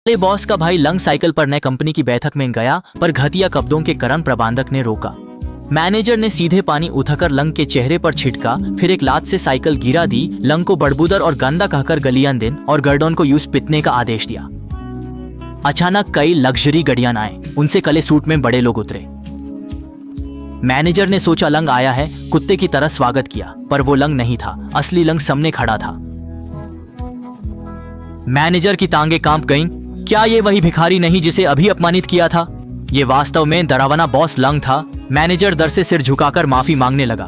ले बॉस का भाई लंग साइकिल पर नए कंपनी की बैठक में गया, पर घटिया कपड़ों के कारण प्रबंधक ने रोका। मैनेजर ने सीधे पानी उठाकर लंग के चेहरे पर छिड़का, फिर एक लात से साइकिल गिरा दी। लंग को बड़बूदर और गंदा कहकर गलियां दिन और गर्दन को यूज पिटने का आदेश दिया। अचानक कई लग्जरी गाड़ियां आए, उनसे काले सूट में बड़े लोग उतरे। मैनेजर ने सोचा लंग आया है, कुत्ते की तरह स्वागत किया, पर वो लंग नहीं था। असली लंग सामने खड़ा था। मैनेजर की टांगें कांप गईं। क्या ये वही भिखारी नहीं जिसे अभी अपमानित किया था? ये वास्तव में डरावना बॉस लंग था। मैनेजर डर से सिर झुकाकर माफी मांगने लगा।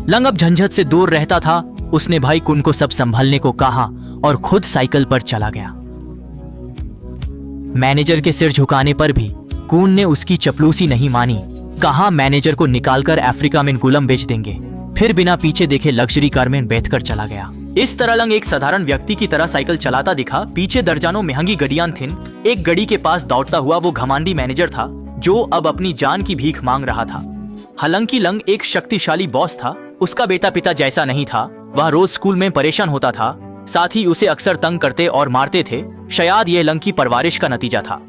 लंग अब झंझट से दूर रहता था। उसने भाई कुन को सब संभालने को कहा और खुद साइकिल पर चला गया। मैनेजर के सिर झुकाने पर भी कुन ने उसकी चपलूसी नहीं मानी। कहा मैनेजर को निकालकर अफ्रीका में गुलाम बेच देंगे। फिर बिना पीछे देखे लग्जरी कार में बैठकर चला गया। इस तरह लंग एक साधारण व्यक्ति की तरह साइकिल चलाता दिखा। पीछे दर्जनों महंगी गाड़ियां थीं। एक गाड़ी के पास दौड़ता हुआ वो घमंडी मैनेजर था, जो अब अपनी जान की भीख मांग रहा था। हालांकि लंग एक शक्तिशाली बॉस था, उसका बेटा पिता जैसा नहीं था। वह रोज स्कूल में परेशान होता था, साथ ही उसे अक्सर तंग करते और मारते थे। शायद ये लंग की परवरिश का नतीजा था।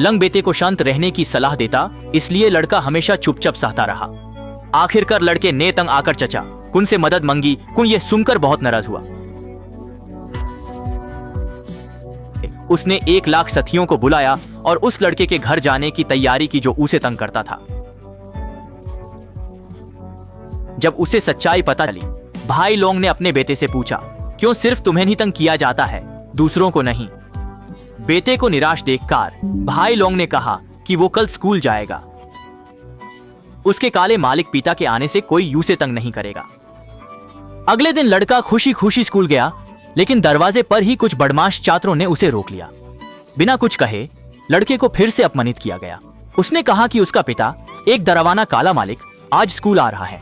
लंग बेटे को शांत रहने की सलाह देता, इसलिए लड़का हमेशा चुपचाप सहता रहा। आखिरकार लड़के ने तंग आकर चचा कुन से मदद मांगी। कुन ये सुनकर बहुत नाराज हुआ। उसने 1 लाख साथियों को बुलाया और उस लड़के के घर जाने की तैयारी की जो उसे तंग करता था। जब उसे सच्चाई पता चली, भाई लोंग ने अपने बेटे से पूछा, क्यों सिर्फ तुम्हें ही तंग किया जाता है, दूसरों को नहीं? बेटे को निराश देखकर भाई लोंग ने कहा कि वो कल स्कूल जाएगा। उसके काले मालिक पिता के आने से कोई यूं से तंग नहीं करेगा। अगले दिन लड़का खुशी खुशी स्कूल गया, लेकिन दरवाजे पर ही कुछ बदमाश छात्रों ने उसे रोक लिया। बिना कुछ कहे लड़के को फिर से अपमानित किया गया। उसने कहा कि उसका पिता, एक डरावना काला मालिक, आज स्कूल आ रहा है।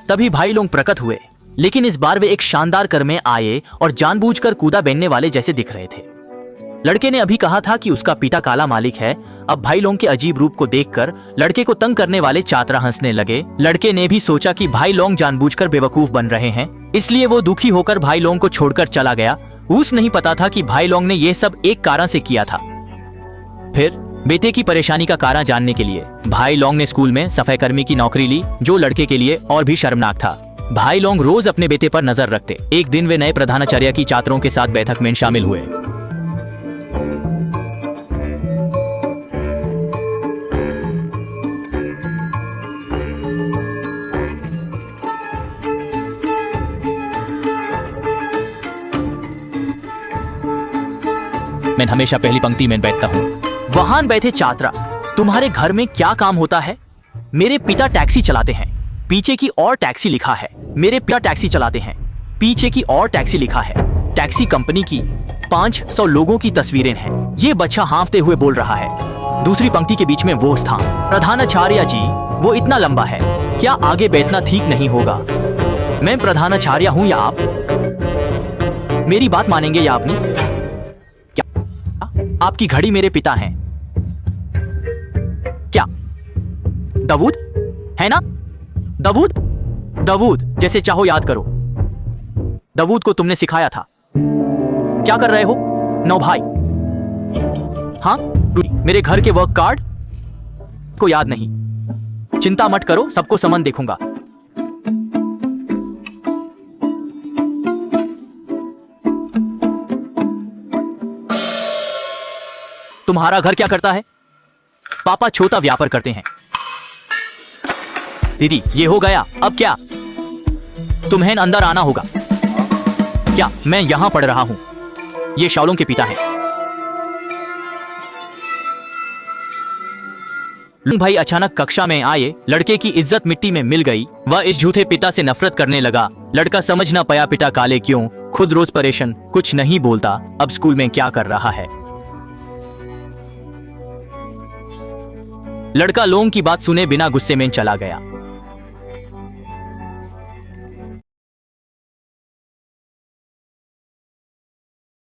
तभी भाई लोग प्रकट हुए, लेकिन इस बार वे एक शानदार कार में आए और जानबूझकर कूदा बेनने वाले जैसे दिख रहे थे। लड़के ने अभी कहा था कि उसका पिता काला मालिक है। अब भाई लोंग के अजीब रूप को देखकर लड़के को तंग करने वाले छात्र हंसने लगे। लड़के ने भी सोचा कि भाई लोंग जानबूझकर बेवकूफ बन रहे हैं, इसलिए वो दुखी होकर भाई लोंग को छोड़कर चला गया। उसे नहीं पता था कि भाई लोंग ने यह सब एक कारण से किया था। फिर बेटे की परेशानी का कारण जानने के लिए भाई लोंग ने स्कूल में सफाईकर्मी की नौकरी ली, जो लड़के के लिए और भी शर्मनाक था। भाई लोंग रोज अपने बेटे पर नजर रखते। एक दिन वे नए प्रधानाचार्य की छात्रों के साथ बैठक में शामिल हुए। मैं हमेशा पहली पंक्ति में बैठता हूँ। वहां बैठे छात्रा, तुम्हारे घर में क्या काम होता है? मेरे पिता टैक्सी चलाते हैं। पीछे की और टैक्सी लिखा है। मेरे पिता टैक्सी चलाते हैं। पीछे की और टैक्सी लिखा है। टैक्सी कंपनी की 500 लोगों की तस्वीरें हैं। ये बच्चा हांफते हुए बोल रहा है। दूसरी पंक्ति के बीच में वो स्थान, प्रधानाचार्य जी, वो इतना लंबा है, क्या आगे बैठना ठीक नहीं होगा? मैं प्रधानाचार्य हूं या आप? मेरी बात मानेंगे या आप नहीं? आपकी घड़ी मेरे पिता हैं। क्या दाऊद है ना? दाऊद, दाऊद जैसे चाहो याद करो। दाऊद को तुमने सिखाया था। क्या कर रहे हो? नौ भाई। हाँ, मेरे घर के वर्क कार्ड को याद नहीं। चिंता मत करो, सबको समन देखूंगा। तुम्हारा घर क्या करता है? पापा छोटा व्यापार करते हैं। दीदी, ये हो गया, अब क्या? तुम्हें अंदर आना होगा। क्या मैं यहां पढ़ रहा हूं? ये शाओलोंग के पिता हैं। भाई अचानक कक्षा में आए। लड़के की इज्जत मिट्टी में मिल गई। वह इस झूठे पिता से नफरत करने लगा। लड़का समझ ना पाया पिता काले क्यों, खुद रोज परेशान, कुछ नहीं बोलता। अब स्कूल में क्या कर रहा है? लड़का लोंग की बात सुने बिना गुस्से में चला गया।